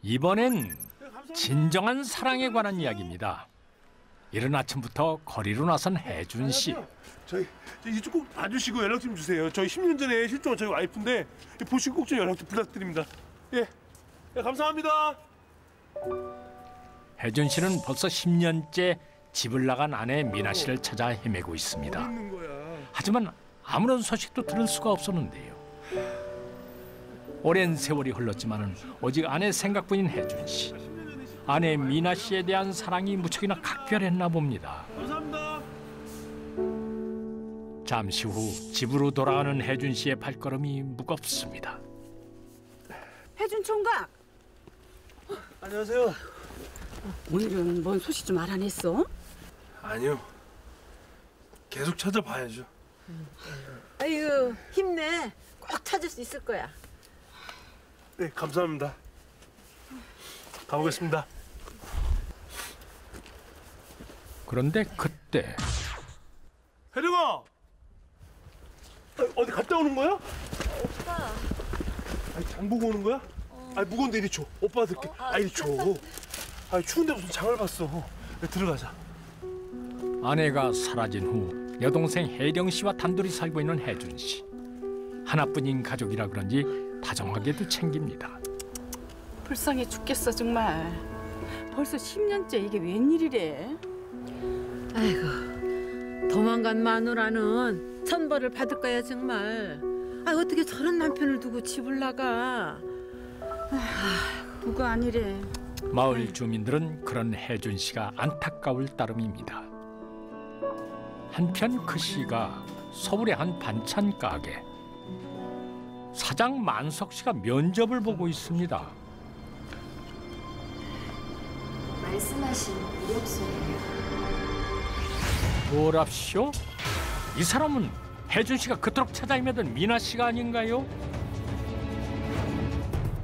이번엔 진정한 사랑에 관한 이야기입니다. 이른 아침부터 거리로 나선 혜준 씨. 저희 이쪽 꼭 봐주시고 연락 좀 주세요. 저희 10년 전에 실종한 저희 와이프인데 보시고 꼭 좀 연락 좀 부탁드립니다. 예, 감사합니다. 혜준 씨는 벌써 10년째 집을 나간 아내 미나 씨를 찾아 헤매고 있습니다. 하지만 아무런 소식도 들을 수가 없었는데요. 오랜 세월이 흘렀지만은 오직 아내 생각뿐인 혜준 씨. 아내 미나 씨에 대한 사랑이 무척이나 각별했나 봅니다. 감사합니다. 잠시 후 집으로 돌아가는 혜준 씨의 발걸음이 무겁습니다. 혜준 총각. 안녕하세요. 오늘은 뭔 소식 좀 알아냈어? 아니요. 계속 찾아봐야죠. 아유, 힘내. 꼭 찾을 수 있을 거야. 네, 감사합니다. 가보겠습니다. 그런데 그때 혜령아! 어디 갔다 오는 거야? 오빠. 아니, 장 보고 오는 거야? 아니, 무거운데 이리 줘. 오빠가 들게. 이리 줘. 아니, 추운데 무슨 장을 봤어. 들어가자. 아내가 사라진 후 여동생 혜령 씨와 단둘이 살고 있는 혜준 씨. 하나뿐인 가족이라 그런지 다정하게도 챙깁니다. 불쌍해 죽겠어 정말. 벌써 10년째 이게 웬일이래? 아이고, 도망간 마누라는 천벌을 받을 거야 정말. 어떻게 저런 남편을 두고 집을 나가? 누가 아니래. 마을 주민들은 그런 혜준 씨가 안타까울 따름입니다. 한편 그 시가 서울의 한 반찬 가게. 사장 만석 씨가 면접을 보고 있습니다. 말씀하신 이력서예요. 뭐랍쇼? 이 사람은 혜준 씨가 그토록 찾아 헤매던 미나 씨가 아닌가요?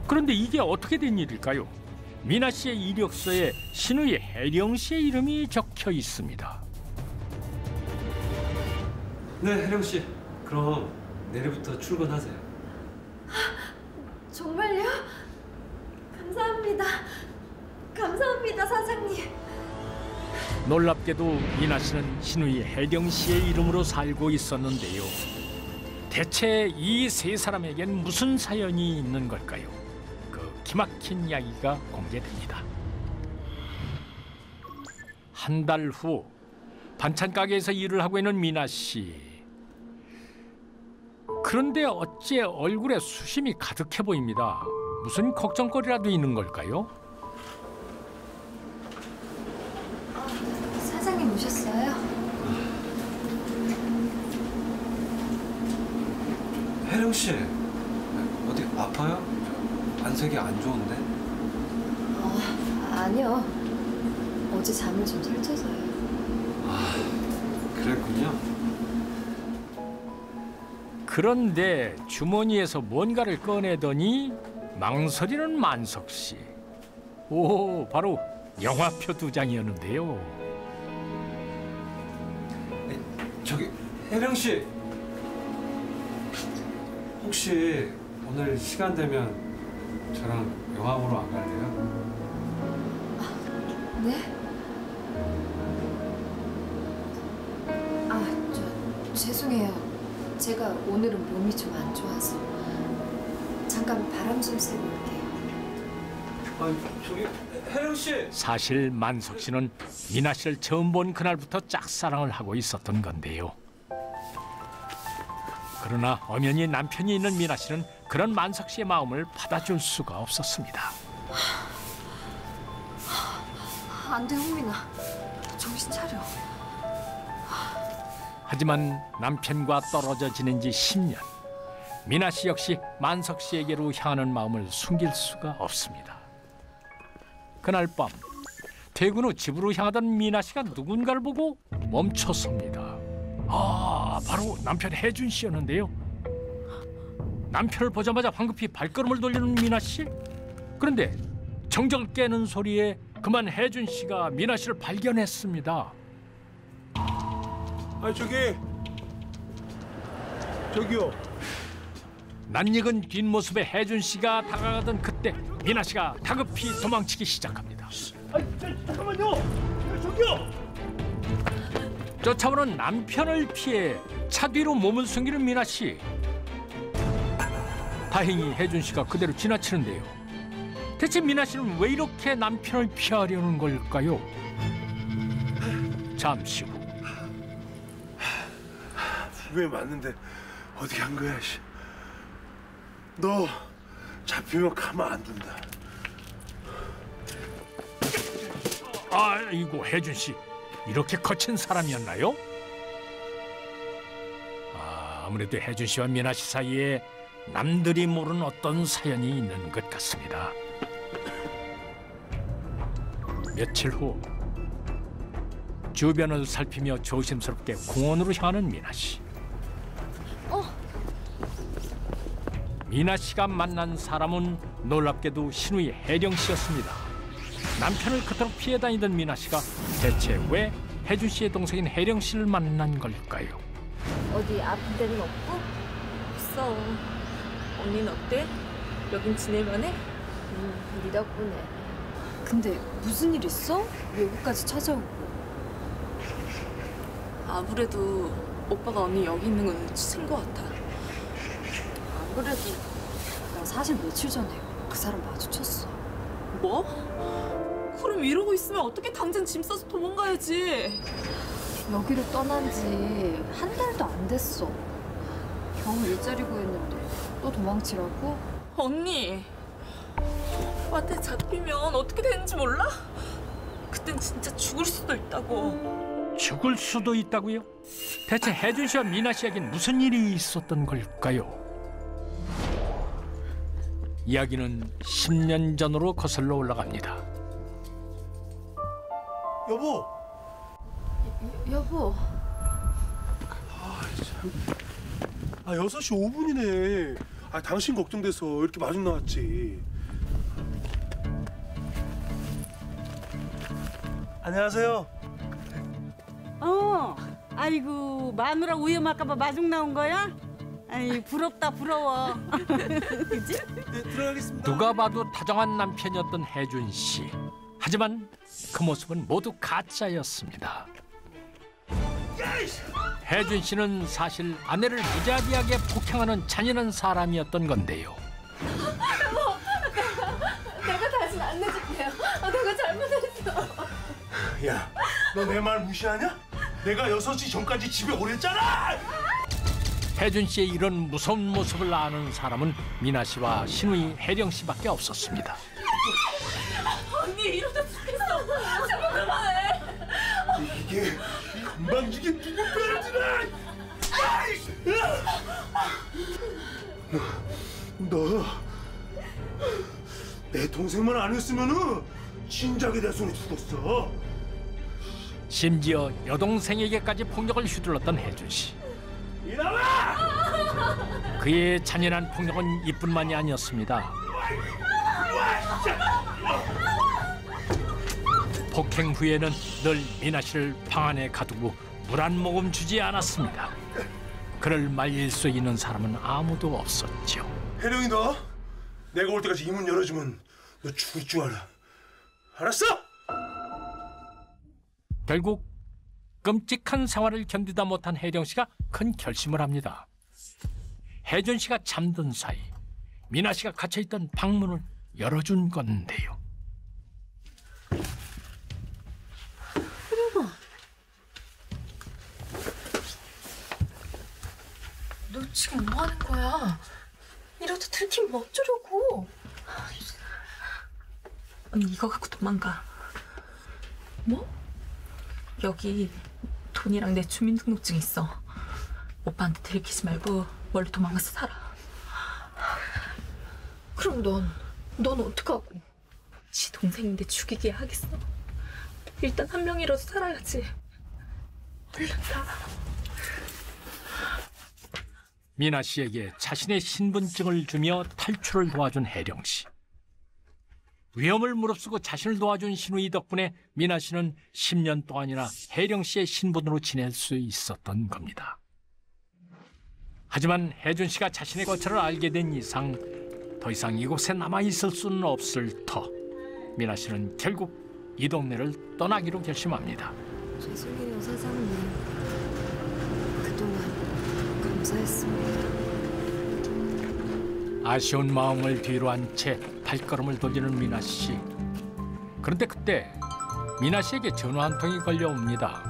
그런데 이게 어떻게 된 일일까요? 미나 씨의 이력서에 신우이 혜령 씨의 이름이 적혀 있습니다. 네, 혜령 씨. 그럼 내일부터 출근하세요. 정말요? 감사합니다. 감사합니다, 사장님. 놀랍게도 미나 씨는 신우이 혜령 씨의 이름으로 살고 있었는데요. 대체 이 세 사람에겐 무슨 사연이 있는 걸까요? 그 기막힌 이야기가 공개됩니다. 한 달 후 반찬 가게에서 일을 하고 있는 미나 씨. 그런데 어째 얼굴에 수심이 가득해 보입니다. 무슨 걱정거리라도 있는 걸까요? 사장님 오셨어요? 혜령 씨, 어디 아파요? 안색이 안 좋은데? 아니요. 어제 잠을 좀 설쳐서요. 그랬군요. 그런데 주머니에서 뭔가를 꺼내더니 망설이는 만석 씨. 오, 바로 영화표 2장이었는데요. 저기 혜령 씨, 혹시 오늘 시간 되면 저랑 영화 보러 안 갈래요? 네? 죄송해요. 제가 오늘은 몸이 좀 안 좋아서 잠깐 바람 좀 쐬고 올게요. 저기 혜령 씨. 사실 만석 씨는 미나 씨를 처음 본 그날부터 짝사랑을 하고 있었던 건데요. 그러나 엄연히 남편이 있는 미나 씨는 그런 만석 씨의 마음을 받아줄 수가 없었습니다. 안 돼, 홍민아. 정신 차려. 하지만 남편과 떨어져 지낸 지 10년. 미나 씨 역시 만석 씨에게로 향하는 마음을 숨길 수가 없습니다. 그날 밤 퇴근 후 집으로 향하던 미나 씨가 누군가를 보고 멈춰섭니다. 바로 남편 혜준 씨였는데요. 남편을 보자마자 황급히 발걸음을 돌리는 미나 씨. 그런데 정적을 깨는 소리에 그만 혜준 씨가 미나 씨를 발견했습니다. 저기요. 낯익은 뒷모습에 혜준 씨가 다가가던 그때 미나 씨가 다급히 도망치기 시작합니다. 잠깐만요. 저기요. 쫓아오는 남편을 피해 차 뒤로 몸을 숨기는 미나 씨. 다행히 혜준 씨가 그대로 지나치는데요. 대체 미나 씨는 왜 이렇게 남편을 피하려는 걸까요? 잠시 후 왜 맞는데 어디 간 거야? 씨. 너 잡히면 가만 안 둔다. 아이고 혜준 씨 이렇게 거친 사람이었나요? 아무래도 혜준 씨와 미나 씨 사이에 남들이 모르는 어떤 사연이 있는 것 같습니다. 며칠 후 주변을 살피며 조심스럽게 공원으로 향하는 미나 씨. 미나 씨가 만난 사람은 놀랍게도 신우이 혜령 씨였습니다. 남편을 그토록 피해 다니던 미나 씨가 대체 왜 혜준 씨의 동생인 혜령 씨를 만난 걸까요? 어디 아픈 데는 없고? 없어. 언니는 어때? 여긴 지낼만해? 네 덕분에. 근데 무슨 일 있어? 외국까지 찾아오고. 아무래도 오빠가 언니 여기 있는 건 눈치챈 것 같아. 안 그래도 나 사실 며칠 전에 그 사람 마주쳤어. 뭐? 그럼 이러고 있으면 어떻게 당장 짐 싸서 도망가야지. 여기를 떠난 지 한 달도 안 됐어. 겨우 일자리 구했는데 또 도망치라고? 언니, 오빠한테 잡히면 어떻게 되는지 몰라? 그땐 진짜 죽을 수도 있다고. 죽을 수도 있다고요? 대체 혜준 씨와 미나 씨에겐 무슨 일이 있었던 걸까요? 이야기는 10년 전으로 거슬러 올라갑니다. 여보. 여보. 6시 5분이네. 당신 걱정돼서 이렇게 마중 나왔지. 안녕하세요. 아이고 마누라 위험할까봐 마중 나온 거야? 아이 부럽다 부러워. 그지? 네, 들어가겠습니다. 누가 봐도 다정한 남편이었던 혜준 씨. 하지만 그 모습은 모두 가짜였습니다. 혜준 씨는 사실 아내를 무자비하게 폭행하는 잔인한 사람이었던 건데요. 내가 다시는 안 내줄게요. 내가 잘못했어. 야, 너 내 말 무시하냐? 내가 6시 전까지 집에 오랬잖아! 혜준 씨의 이런 무서운 모습을 아는 사람은 미나 씨와 신우이 혜령 씨밖에 없었습니다. 언니 이러다 죽겠어. 제발 그만해. 이게 건방지게 누구 뼈를 지나! 너 내 동생만 아니었으면은 진작에 내 손에 죽었어. 심지어 여동생에게까지 폭력을 휘둘렀던 혜준 씨. 이놈아! 그의 잔인한 폭력은 이뿐만이 아니었습니다. 폭행 후에는 늘 미나 씨를 방 안에 가두고 물 한 모금 주지 않았습니다. 그를 말릴 수 있는 사람은 아무도 없었죠. 혜령이 너 내가 올 때까지 이 문 열어주면 너 죽을 줄 알아. 알았어? 결국 끔찍한 생활을 견디다 못한 혜령 씨가 큰 결심을 합니다. 혜준 씨가 잠든 사이 미나 씨가 갇혀있던 방문을 열어준 건데요. 너 지금 뭐 하는 거야? 이러다 들키면 어쩌려고? 언니 이거 갖고 도망가. 뭐? 여기 돈이랑 내 주민등록증 있어. 오빠한테 들키지 말고 멀리 도망가서 살아. 그럼 넌 어떡하고? 지 동생인데 죽이게 하겠어? 일단 한 명이라도 살아야지. 얼른 가. 미나 씨에게 자신의 신분증을 주며 탈출을 도와준 혜령 씨. 위험을 무릅쓰고 자신을 도와준 신우이 덕분에 미나 씨는 10년 동안이나 혜령 씨의 신분으로 지낼 수 있었던 겁니다. 하지만 혜준 씨가 자신의 거처를 알게 된 이상 더 이상 이곳에 남아 있을 수는 없을 터. 미나 씨는 결국 이 동네를 떠나기로 결심합니다. 죄송해요, 사장님. 그동안 감사했습니다. 아쉬운 마음을 뒤로 한 채 발걸음을 돌리는 미나 씨. 그런데 그때 미나 씨에게 전화 한 통이 걸려옵니다.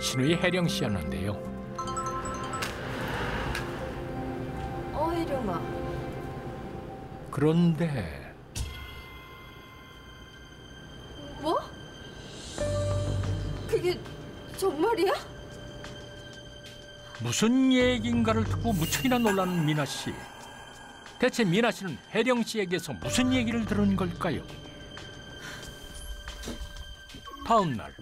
신우이 혜령 씨였는데요. 혜령아. 그런데 뭐? 그게 정말이야? 무슨 얘기인가를 듣고 무척이나 놀라는 미나 씨. 대체 미나 씨는 혜령 씨에게서 무슨 얘기를 들은 걸까요? 다음 날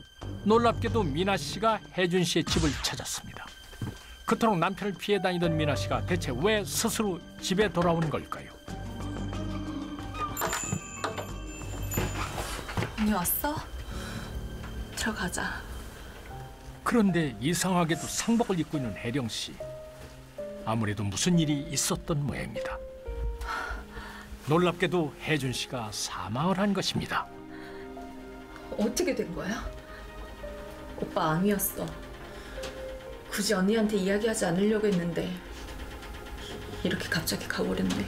놀랍게도 미나 씨가 혜준 씨의 집을 찾았습니다. 그토록 남편을 피해 다니던 미나 씨가 대체 왜 스스로 집에 돌아온 걸까요? 언니 왔어? 들어가자. 그런데 이상하게도 상복을 입고 있는 혜령 씨. 아무래도 무슨 일이 있었던 모양입니다. 놀랍게도 혜준 씨가 사망을 한 것입니다. 어떻게 된 거야? 오빠 암이었어. 굳이 언니한테 이야기하지 않으려고 했는데 이렇게 갑자기 가버렸네.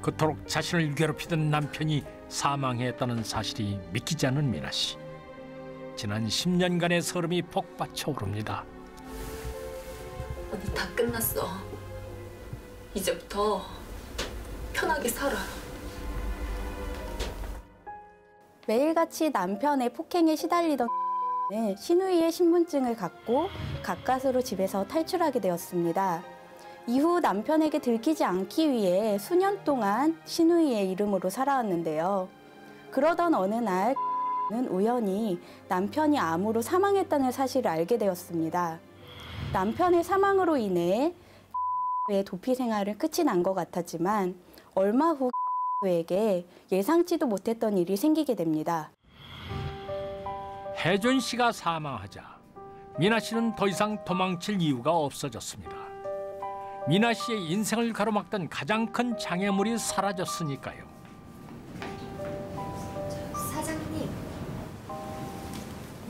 그토록 자신을 괴롭히던 남편이 사망했다는 사실이 믿기지 않는 미나 씨. 지난 10년간의 서름이 폭받쳐 오릅니다. 언니 다 끝났어. 이제부터 편하게 살아. 매일같이 남편의 폭행에 시달리던 신우이의 신분증을 갖고 가까스로 집에서 탈출하게 되었습니다. 이후 남편에게 들키지 않기 위해 수년 동안 신우이의 이름으로 살아왔는데요. 그러던 어느 날 우연히 남편이 암으로 사망했다는 사실을 알게 되었습니다. 남편의 사망으로 인해 의 도피 생활은 끝이 난 것 같았지만 얼마 후 에게 예상치도 못했던 일이 생기게 됩니다. 혜준 씨가 사망하자 미나 씨는 더 이상 도망칠 이유가 없어졌습니다. 미나 씨의 인생을 가로막던 가장 큰 장애물이 사라졌으니까요. 사장님.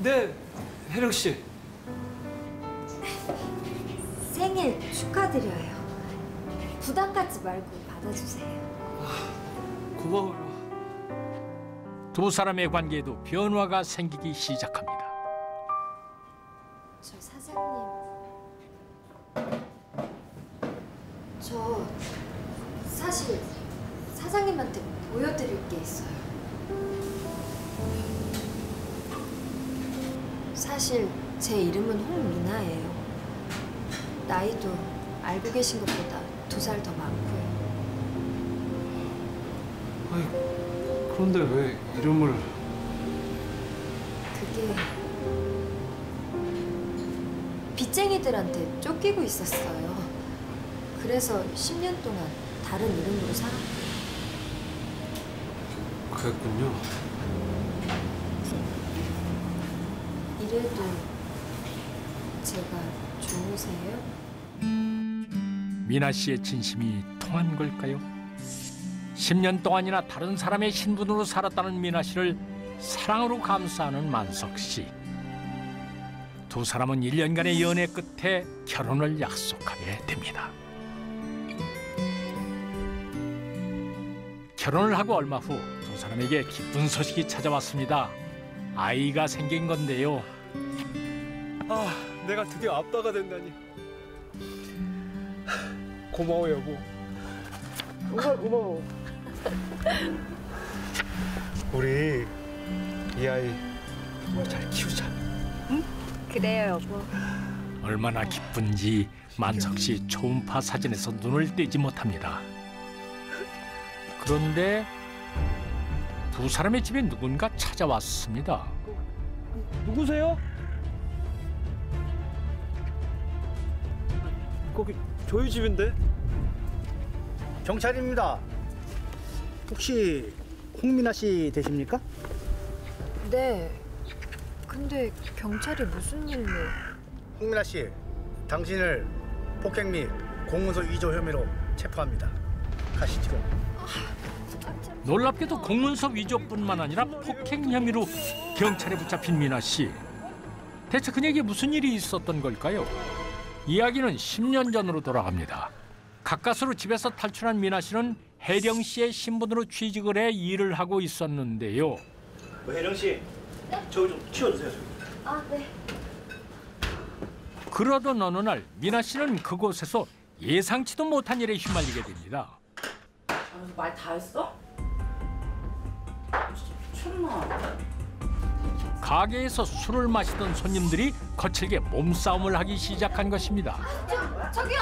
네, 혜령 씨. 생일 축하드려요. 부담 갖지 말고 받아주세요. 고마워요. 두 사람의 관계에도 변화가 생기기 시작합니다. 저 사장님. 저 사실 사장님한테 보여드릴 게 있어요. 사실 제 이름은 홍미나예요. 나이도 알고 계신 것보다 2살 더 많고요. 아니, 그런데 왜 이름을... 그게 빚쟁이들한테 쫓기고 있었어요. 그래서 10년 동안 다른 이름으로 살았고요. 그랬군요. 이래도 제가 좋으세요? 미나 씨의 진심이 통한 걸까요? 10년 동안이나 다른 사람의 신분으로 살았다는 미나 씨를 사랑으로 감싸는 만석 씨. 두 사람은 1년간의 연애 끝에 결혼을 약속하게 됩니다. 결혼을 하고 얼마 후 두 사람에게 기쁜 소식이 찾아왔습니다. 아이가 생긴 건데요. 아, 내가 드디어 아빠가 된다니. 고마워 여보. 정말 고마워. 우리 이 아이 정말 잘 키우자. 응? 그래요 여보. 얼마나 기쁜지 만석 씨 초음파 사진에서 눈을 떼지 못합니다. 그런데 두 사람의 집에 누군가 찾아왔습니다. 누구세요? 거기 저희 집인데. 경찰입니다. 혹시 홍미나 씨 되십니까? 네. 근데 경찰이 무슨 일로? 홍미나 씨, 당신을 폭행 및 공문서 위조 혐의로 체포합니다. 가시죠. 놀랍게도 공문서 위조뿐만 아니라 폭행 혐의로 경찰에 붙잡힌 미나 씨. 대체 그녀에게 무슨 일이 있었던 걸까요? 이야기는 10년 전으로 돌아갑니다. 가까스로 집에서 탈출한 미나 씨는 혜령 씨의 신분으로 취직을 해 일을 하고 있었는데요. 혜령 씨, 저기 좀 치워주세요. 아, 네. 그러던 어느 날 미나 씨는 그곳에서 예상치도 못한 일에 휘말리게 됩니다. 말 다 했어? 가게에서 술을 마시던 손님들이 거칠게 몸싸움을 하기 시작한 것입니다. 저기요.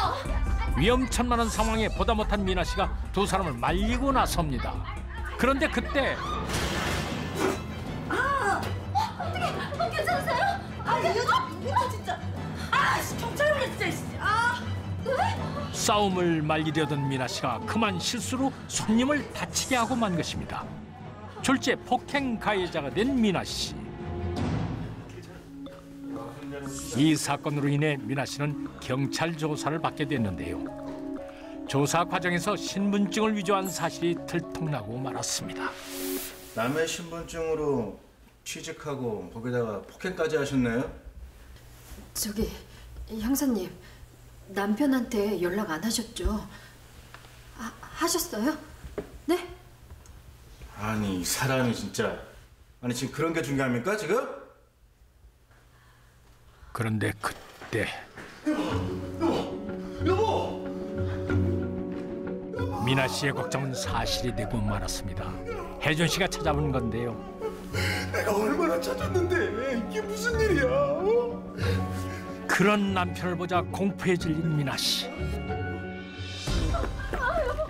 위험천만한 상황에 보다 못한 미나 씨가 두 사람을 말리고 나섭니다. 그런데 그때 괜찮으세요? 이거 진짜. 경찰을 진짜. 싸움을 말리려던 미나 씨가 그만 실수로 손님을 다치게 하고 만 것입니다. 졸지에 폭행 가해자가 된 미나 씨. 이 사건으로 인해 미나 씨는 경찰 조사를 받게 됐는데요. 조사 과정에서 신분증을 위조한 사실이 들통나고 말았습니다. 남의 신분증으로 취직하고 거기다가 폭행까지 하셨네요? 저기 형사님, 남편한테 연락 안 하셨죠? 하셨어요? 네? 아니 이 사람이 진짜. 아니 지금 그런 게 중요합니까 지금? 그런데 그때 여보! 미나 씨의 걱정은 사실이 되고 말았습니다. 혜준 씨가 찾아온 건데요. 내가 얼마나 찾았는데 이게 무슨 일이야? 어? 그런 남편을 보자 공포에 질린 미나 씨.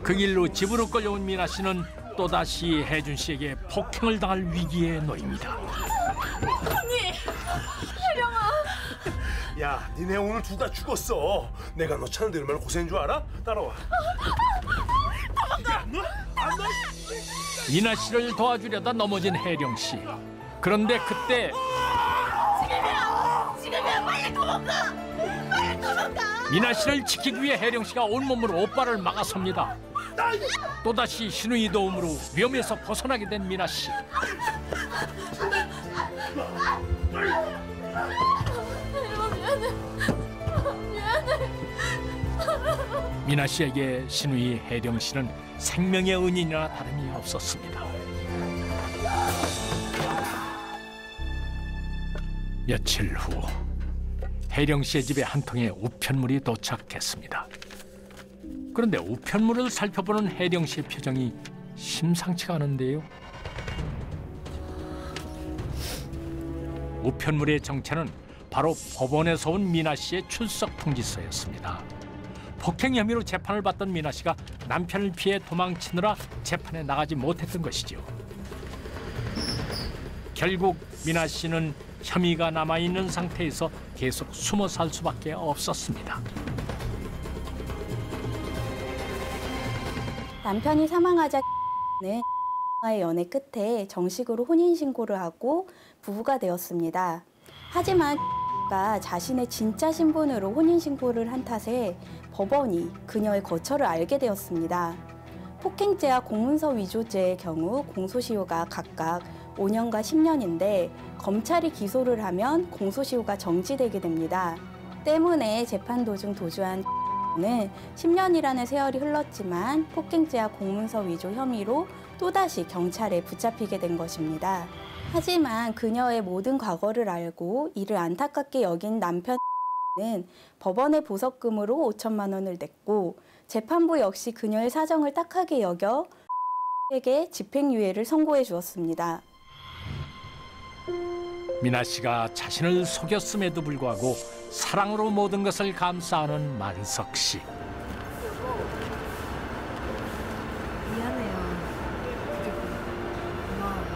그 길로 집으로 끌려온 미나 씨는 또다시 혜준 씨에게 폭행을 당할 위기에 놓입니다. 언니, 혜령아. 야, 니네 오늘 둘 다 죽었어. 내가 너 찾는데 얼마나 고생인 줄 알아? 따라와. 도망가! 안 놔? 미나 씨를 도와주려다 넘어진 혜령 씨. 그런데 그때 지금이야, 빨리 도망가! 빨리 도망가! 미나 씨를 지키기 위해 혜령 씨가 온몸으로 오빠를 막아섭니다. 또다시 신우이 도움으로 위험에서 벗어나게 된 미나 씨. 미나 씨에게 신우이 혜령 씨는 생명의 은인이나 다름이 없었습니다. 며칠 후 혜령 씨의 집에 한 통의 우편물이 도착했습니다. 그런데 우편물을 살펴보는 혜령 씨의 표정이 심상치가 않은데요. 우편물의 정체는 바로 법원에서 온 미나 씨의 출석 통지서였습니다. 폭행 혐의로 재판을 받던 미나 씨가 남편을 피해 도망치느라 재판에 나가지 못했던 것이죠. 결국 미나 씨는 혐의가 남아있는 상태에서 계속 숨어 살 수밖에 없었습니다. 남편이 사망하자 의 연애 끝에 정식으로 혼인신고를 하고 부부가 되었습니다. 하지만 가 자신의 진짜 신분으로 혼인신고를 한 탓에 법원이 그녀의 거처를 알게 되었습니다. 폭행죄와 공문서 위조죄의 경우 공소시효가 각각 5년과 10년인데 검찰이 기소를 하면 공소시효가 정지되게 됩니다. 때문에 재판 도중 도주한 는 10년이라는 세월이 흘렀지만 폭행죄와 공문서 위조 혐의로 또다시 경찰에 붙잡히게 된 것입니다. 하지만 그녀의 모든 과거를 알고 이를 안타깝게 여긴 남편은 법원의 보석금으로 5천만 원을 냈고 재판부 역시 그녀의 사정을 딱하게 여겨 에게 집행유예를 선고해 주었습니다. 미나 씨가 자신을 속였음에도 불구하고 사랑으로 모든 것을 감싸는 만석 씨. 미안해요. 그리고 고마워요.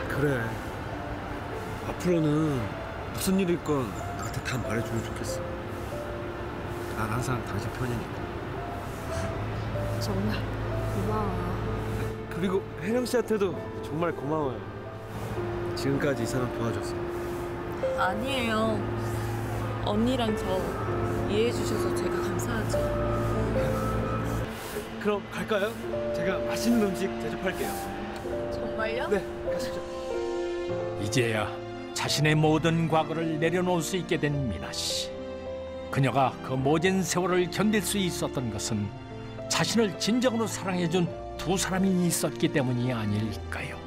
그래. 앞으로는 무슨 일이 있건 나한테 다 말해주면 좋겠어. 난 항상 당신 편이니까. 정말 고마워요. 그리고 혜령 씨한테도 정말 고마워요. 지금까지 이 사람 도와줬어. 아니에요. 언니랑 저 이해해 주셔서 제가 감사하죠. 그럼 갈까요? 제가 맛있는 음식 대접할게요. 정말요? 네, 가시죠. 이제야 자신의 모든 과거를 내려놓을 수 있게 된 미나 씨. 그녀가 그 모진 세월을 견딜 수 있었던 것은 자신을 진정으로 사랑해준 두 사람이 있었기 때문이 아닐까요?